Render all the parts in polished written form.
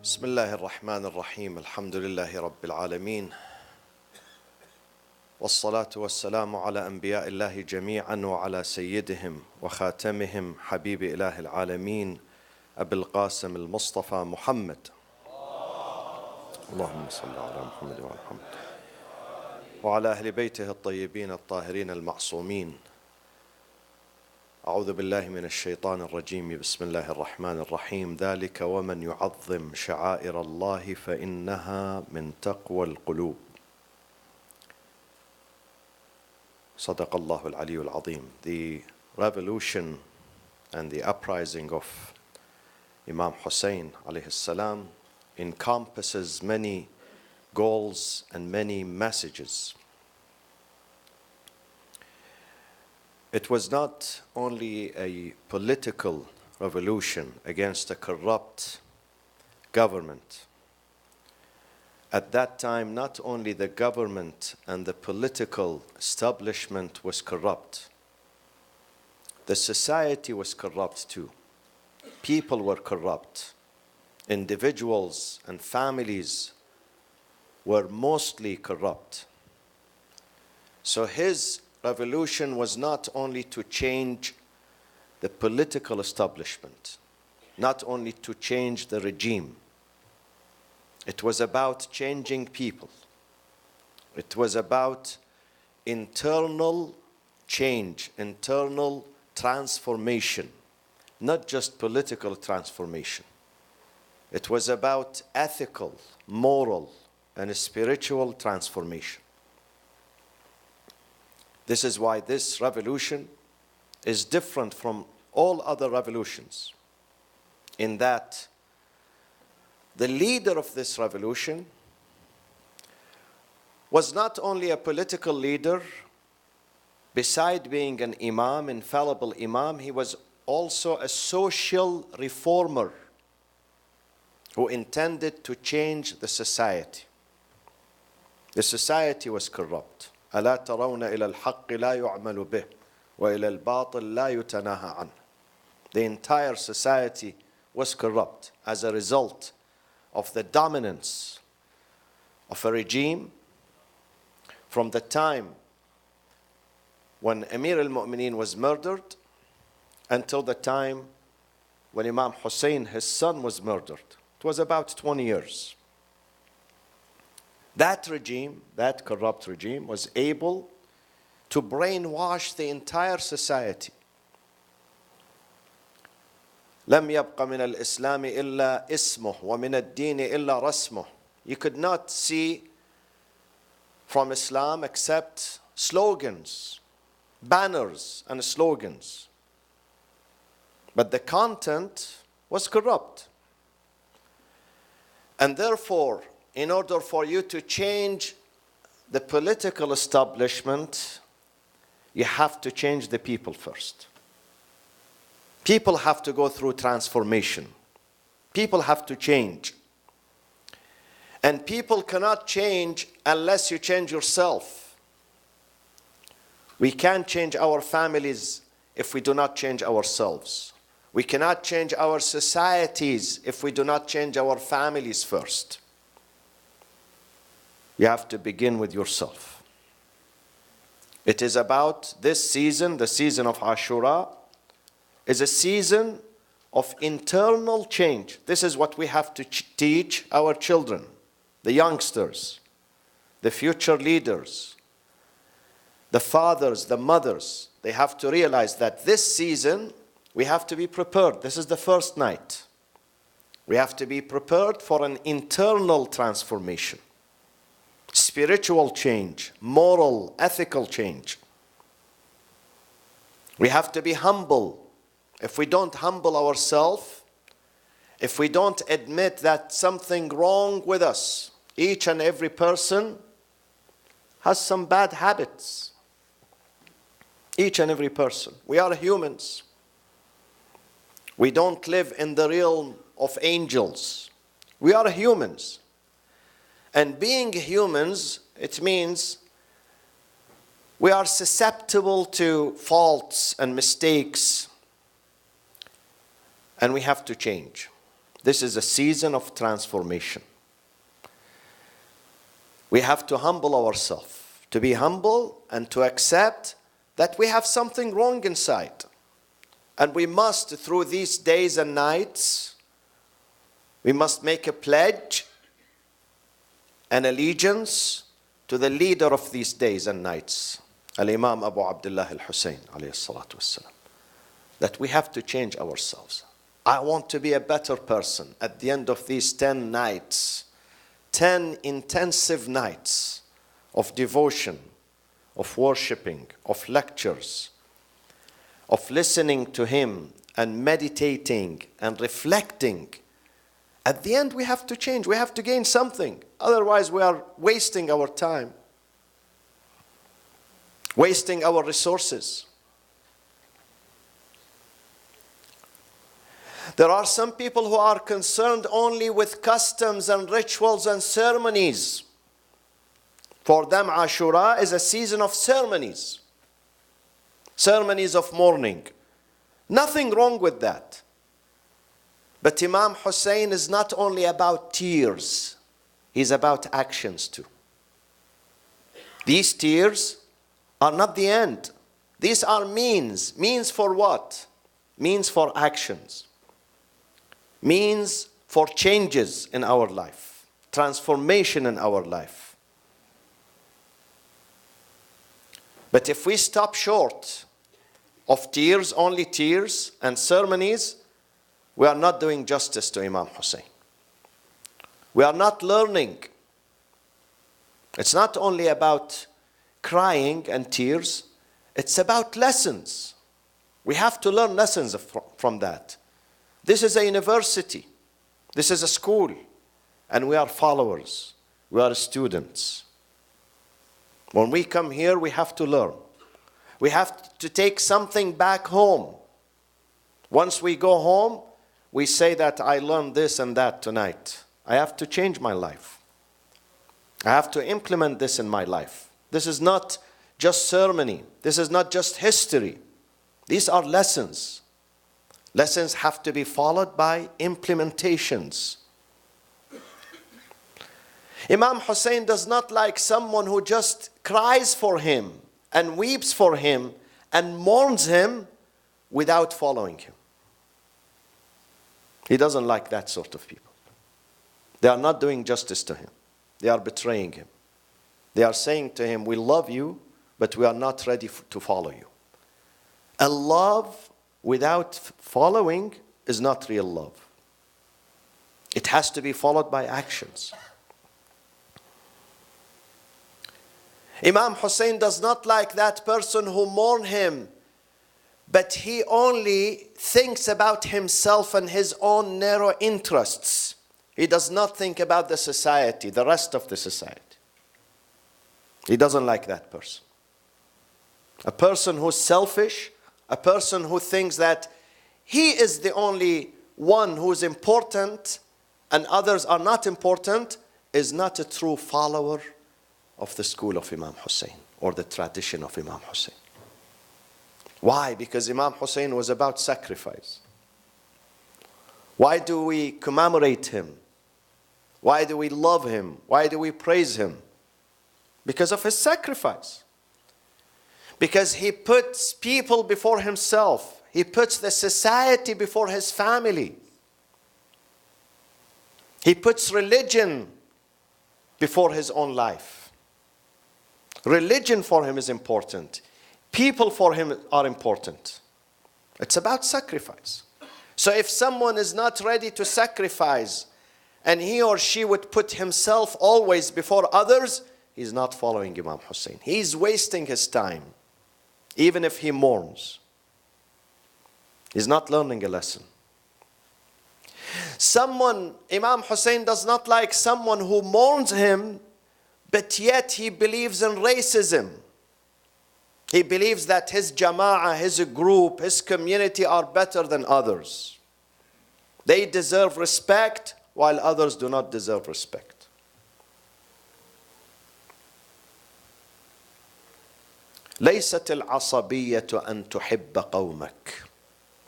بسم الله الرحمن الرحيم الحمد لله رب العالمين والصلاة والسلام على أنبياء الله جميعا وعلى سيدهم وخاتمهم حبيب إله العالمين أبي القاسم المصطفى محمد اللهم صل على محمد وعلى محمد وعلى أهل بيته الطيبين الطاهرين المعصومين. أعوذ بالله من الشيطان الرجيم. بسم الله الرحمن الرحيم. ذلك ومن يعظم شعائر الله فإنها من تقوى القلوب. صدق الله العلي العظيم. The revolution and the uprising of Imam Hussein alayhi salam encompasses many goals and many messages. It was not only a political revolution against a corrupt government. At that time, not only the government and the political establishment was corrupt, the society was corrupt too. People were corrupt. Individuals and families were mostly corrupt. So his revolution was not only to change the political establishment, not only to change the regime. It was about changing people. It was about internal change, internal transformation, not just political transformation. It was about ethical, moral, and spiritual transformation. This is why this revolution is different from all other revolutions, in that the leader of this revolution was not only a political leader. Beside being an imam, infallible imam, he was also a social reformer who intended to change the society. The society was corrupt. ألا ترون إلى الحق لا يعمل به وإلى الباطل لا يتناهى عنه. The entire society was corrupt as a result of the dominance of a regime from the time when Amir al-Mu'mineen was murdered until the time when Imam Hussein, his son, was murdered. It was about 20 years. That regime, that corrupt regime, was able to brainwash the entire society. لم يبق من الإسلام إلا اسمه ومن الدين إلا رسمه. You could not see from Islam except slogans, banners and slogans. But the content was corrupt. And therefore, in order for you to change the political establishment, you have to change the people first. People have to go through transformation. People have to change. And people cannot change unless you change yourself. We can't change our families if we do not change ourselves. We cannot change our societies if we do not change our families first. You have to begin with yourself. It is about this season, the season of Ashura, is a season of internal change. This is what we have to teach our children, the youngsters, the future leaders, the fathers, the mothers. They have to realize that this season, we have to be prepared. This is the first night. We have to be prepared for an internal transformation. Spiritual change, moral, ethical change. We have to be humble. If we don't humble ourselves, if we don't admit that something wrong with us, each and every person has some bad habits. Each and every person. We are humans. We don't live in the realm of angels. We are humans. And being humans, it means we are susceptible to faults and mistakes, and we have to change. This is a season of transformation. We have to humble ourselves, to be humble and to accept that we have something wrong inside. And we must, through these days and nights, we must make a pledge, an allegiance to the leader of these days and nights, Al-Imam Abu Abdullah Al-Hussein, alayhi salatu wassalam, that we have to change ourselves. I want to be a better person at the end of these 10 nights, 10 intensive nights of devotion, of worshiping, of lectures, of listening to him and meditating and reflecting. At the end, we have to change. We have to gain something. Otherwise, we are wasting our time, wasting our resources. There are some people who are concerned only with customs and rituals and ceremonies. For them, Ashura is a season of ceremonies. Ceremonies of mourning. Nothing wrong with that. But Imam Hussein is not only about tears. He's about actions too. These tears are not the end. These are means. Means for what? Means for actions. Means for changes in our life. Transformation in our life. But if we stop short of tears, only tears and ceremonies, we are not doing justice to Imam Hussein. We are not learning. It's not only about crying and tears, it's about lessons. We have to learn lessons from that. This is a university. This is a school. And we are followers. We are students. When we come here, we have to learn. We have to take something back home. Once we go home, we say that I learned this and that tonight. I have to change my life. I have to implement this in my life. This is not just ceremony. This is not just history. These are lessons. Lessons have to be followed by implementations. Imam Hussein does not like someone who just cries for him and weeps for him and mourns him without following him. He doesn't like that sort of people. They are not doing justice to him. They are betraying him. They are saying to him, we love you, but we are not ready to follow you. A love without following is not real love. It has to be followed by actions. Imam Hussein does not like that person who mourns him, but he only thinks about himself and his own narrow interests. He does not think about the society, the rest of the society. He doesn't like that person. A person who's selfish, a person who thinks that he is the only one who's important and others are not important, is not a true follower of the school of Imam Hussein or the tradition of Imam Hussein. Why? Because Imam Hussein was about sacrifice. Why do we commemorate him? Why do we love him? Why do we praise him? Because of his sacrifice. Because he puts people before himself. He puts the society before his family. He puts religion before his own life. Religion for him is important. People for him are important. It's about sacrifice. So if someone is not ready to sacrifice and he or she would put himself always before others, he's not following Imam Hussein. He's wasting his time, even if he mourns. He's not learning a lesson. Imam Hussein does not like someone who mourns him, but yet he believes in racism. He believes that his jama'ah, his group, his community are better than others. They deserve respect while others do not deserve respect. ليست العصبية أن تحب قومك.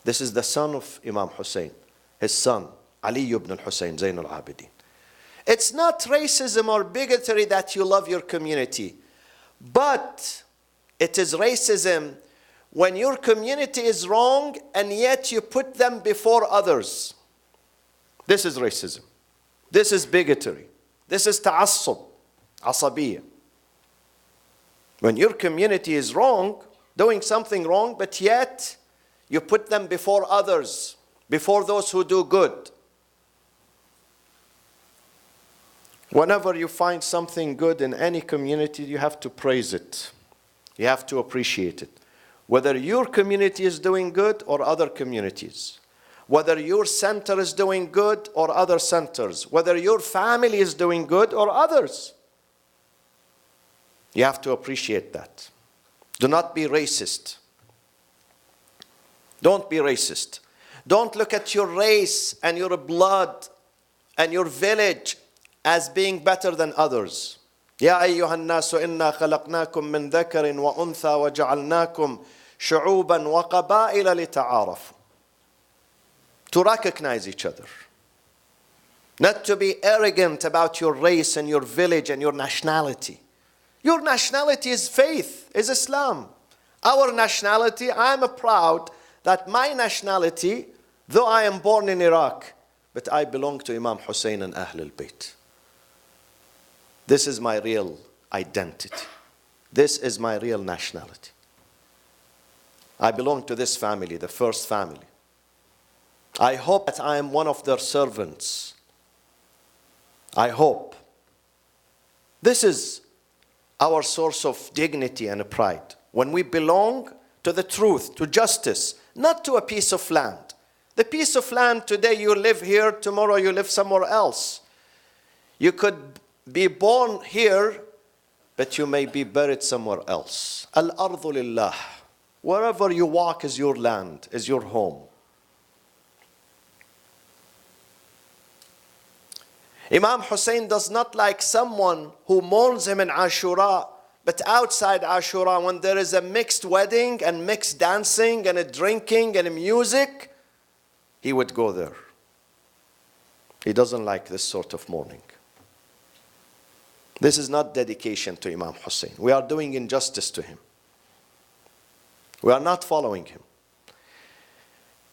This is the son of Imam Hussein, his son, Ali ibn al-Hussein, Zain al-Abidin. It's not racism or bigotry that you love your community, but it is racism when your community is wrong and yet you put them before others. This is racism. This is bigotry. This is ta'assub, asabiyya. When your community is wrong, doing something wrong, but yet you put them before others, before those who do good. Whenever you find something good in any community, you have to praise it. You have to appreciate it. Whether your community is doing good or other communities. Whether your center is doing good or other centers. Whether your family is doing good or others. You have to appreciate that. Do not be racist. Don't be racist. Don't look at your race and your blood and your village as being better than others. يا أيها الناس إنا خلقناكم من ذكر وأنثى وجعلناكم شعوبا وقبائل لتعارفوا. To recognize each other. Not to be arrogant about your race and your village and your nationality. Your nationality is faith, is Islam. Our nationality, I am proud that my nationality, though I am born in Iraq, but I belong to Imam Hussein and Ahl al-Bayt. This is my real identity. This is my real nationality. I belong to this family, the first family. I hope that I am one of their servants. I hope. This is our source of dignity and pride. When we belong to the truth, to justice, not to a piece of land. The piece of land, today you live here, tomorrow you live somewhere else. You could be born here, but you may be buried somewhere else. Al-ardu lillah. Wherever you walk is your land, is your home. Imam Hussein does not like someone who mourns him in Ashura, but outside Ashura, when there is a mixed wedding and mixed dancing and a drinking and a music, he would go there. He doesn't like this sort of mourning. This is not dedication to Imam Hussein. We are doing injustice to him. We are not following him.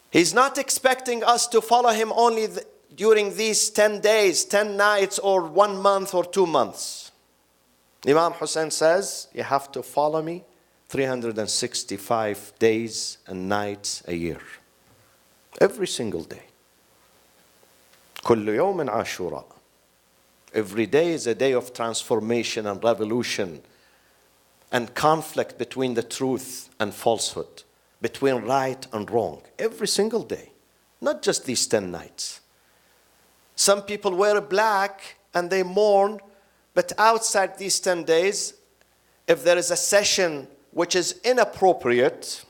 He's not expecting us to follow him only during these 10 days, 10 nights, or 1 month or 2 months. Imam Hussein says, you have to follow me 365 days and nights a year. Every single day. كل يوم عاشوراء. Every day is a day of transformation and revolution and conflict between the truth and falsehood, between right and wrong. Every single day. Not just these 10 nights. Some people wear black and they mourn, but outside these 10 days, if there is a session which is inappropriate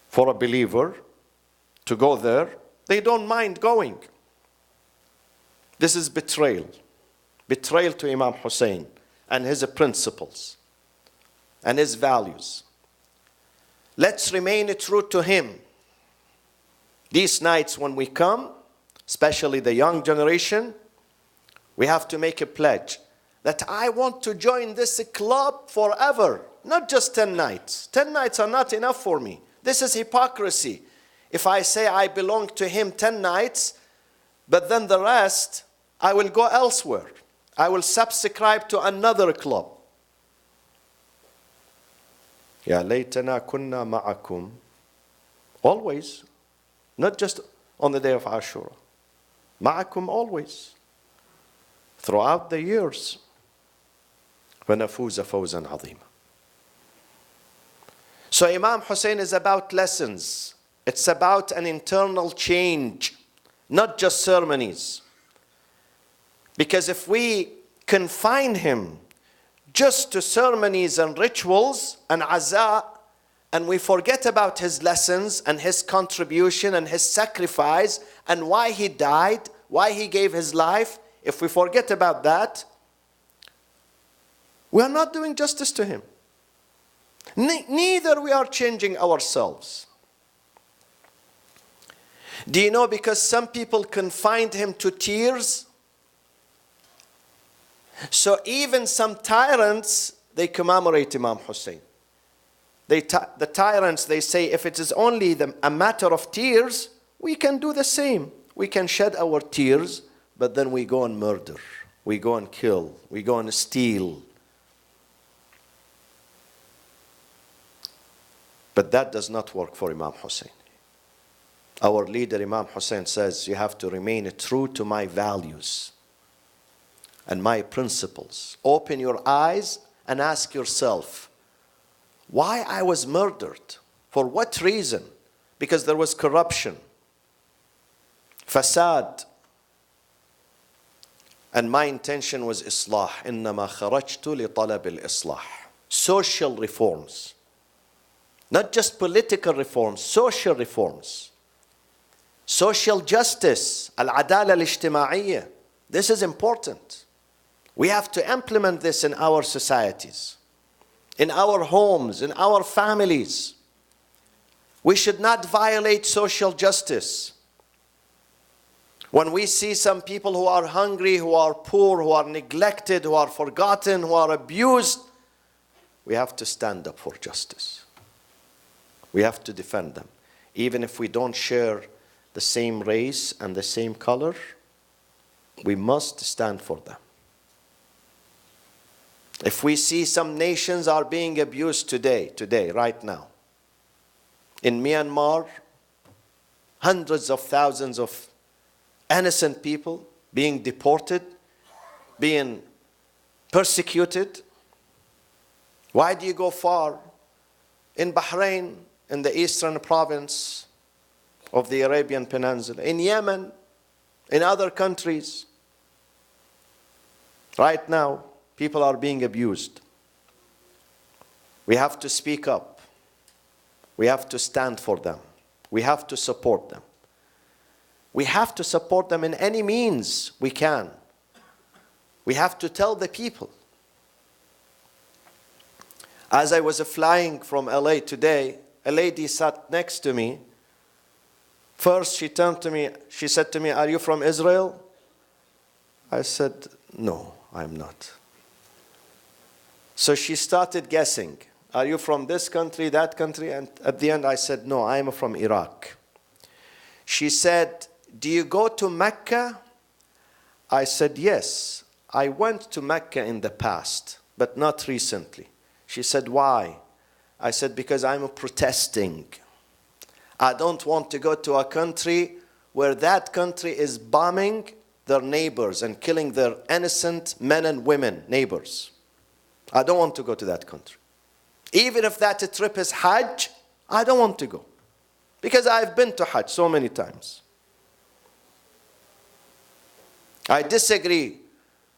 for a believer to go there, they don't mind going. This is betrayal. Betrayal to Imam Hussein and his principles and his values. Let's remain true to him. These nights when we come, especially the young generation, we have to make a pledge that I want to join this club forever, not just 10 nights. 10 nights are not enough for me. This is hypocrisy. If I say I belong to him 10 nights, but then the rest, I will go elsewhere. I will subscribe to another club. Ya laytana kunna ma'akum. Always, not just on the day of Ashura. Ma'akum always. Throughout the years. وَنَفُوزَ فَوْزًا عَظِيمًا. So Imam Hussein is about lessons. It's about an internal change, not just ceremonies. Because if we confine him just to ceremonies and rituals and aza, and we forget about his lessons and his contribution and his sacrifice and why he died, why he gave his life, if we forget about that, we are not doing justice to him. Neither we are changing ourselves. Do you know, because some people confined him to tears, so even some tyrants, they commemorate Imam Hussein. The tyrants, they say, if it is only a matter of tears, we can do the same. We can shed our tears, but then we go and murder. We go and kill. We go and steal. But that does not work for Imam Hussein. Our leader, Imam Hussein, says, you have to remain true to my values and my principles. Open your eyes and ask yourself, why I was murdered? For what reason? Because there was corruption, fasad. And my intention was islah. إِنَّمَا خَرَجْتُ لِطَلَبِ الْإِصْلَاحِ. Social reforms. Not just political reforms, social reforms. Social justice, al-adala al-ijtima'iyya. This is important. We have to implement this in our societies, in our homes, in our families. We should not violate social justice. When we see some people who are hungry, who are poor, who are neglected, who are forgotten, who are abused, we have to stand up for justice. We have to defend them. Even if we don't share the same race and the same color, we must stand for them. If we see some nations are being abused today, right now, in Myanmar, hundreds of thousands of innocent people being deported, being persecuted. Why do you go far? In Bahrain, in the eastern province of the Arabian Peninsula, in Yemen, in other countries, right now, people are being abused. We have to speak up. We have to stand for them. We have to support them. We have to support them in any means we can. We have to tell the people. As I was flying from LA today, a lady sat next to me. First, she turned to me, she said to me, "Are you from Israel?" I said, "No, I'm not." So she started guessing. "Are you from this country, that country?" And at the end I said, "No, I am from Iraq." She said, "Do you go to Mecca?" I said, "Yes, I went to Mecca in the past, but not recently." She said, "Why?" I said, "Because I'm protesting. I don't want to go to a country where that country is bombing their neighbors and killing their innocent men and women, neighbors. I don't want to go to that country. Even if that trip is Hajj, I don't want to go. Because I've been to Hajj so many times. I disagree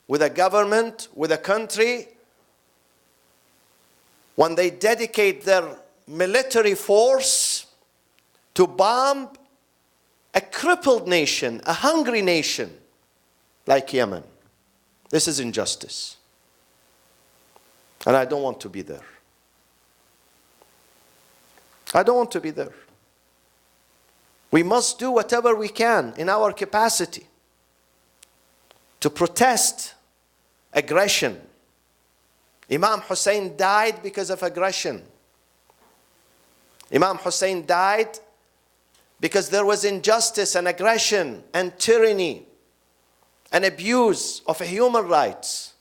with a government, with a country, when they dedicate their military force to bomb a crippled nation, a hungry nation like Yemen. This is injustice. And I don't want to be there. I don't want to be there. We must do whatever we can in our capacity to protest aggression. Imam Hussein died because of aggression. Imam Hussein died because there was injustice and aggression and tyranny and abuse of human rights.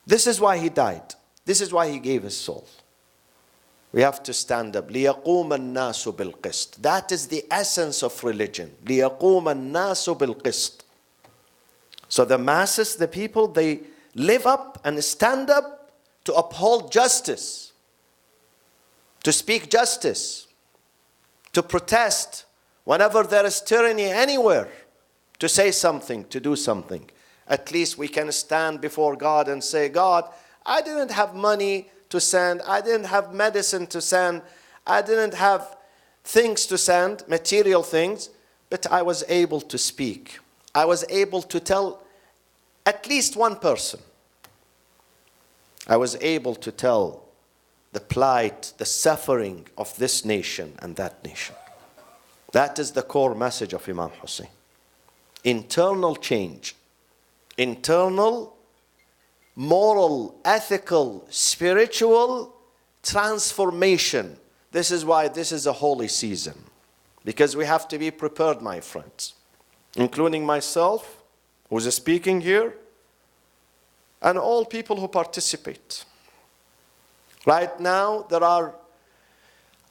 This is why he died. This is why he gave his soul. We have to stand up. لِيَقُومَ النَّاسُ بِالْقِسْطِ. That is the essence of religion. لِيَقُومَ النَّاسُ بِالْقِسْطِ. So the masses, the people, they live up and stand up to uphold justice, to speak justice, to protest whenever there is tyranny anywhere, to say something, to do something. At least we can stand before God and say, "God, I didn't have money to send. I didn't have medicine to send. I didn't have things to send, material things, but I was able to speak. I was able to tell at least one person. I was able to tell the plight, the suffering of this nation and that nation." That is the core message of Imam Hussein. Internal change, internal, moral, ethical, spiritual transformation. This is why this is a holy season. Because we have to be prepared, my friends, including myself, who's speaking here, and all people who participate. Right now, there are,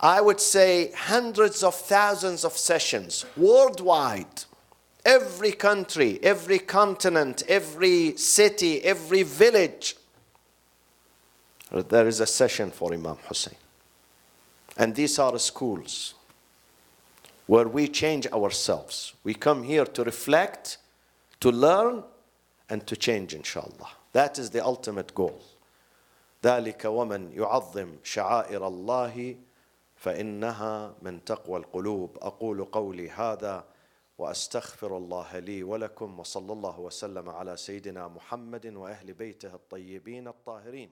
I would say, hundreds of thousands of sessions worldwide. Every country, every continent, every city, every village, there is a session for Imam Hussein. And these are schools where we change ourselves. We come here to reflect, to learn, and to change, inshallah. That is the ultimate goal. ذلك ومن يعظم شعائر الله فإنها من تقوى القلوب. أقول قولي هذا وأستغفر الله لي ولكم وصلى الله وسلم على سيدنا محمد وأهل بيته الطيبين الطاهرين.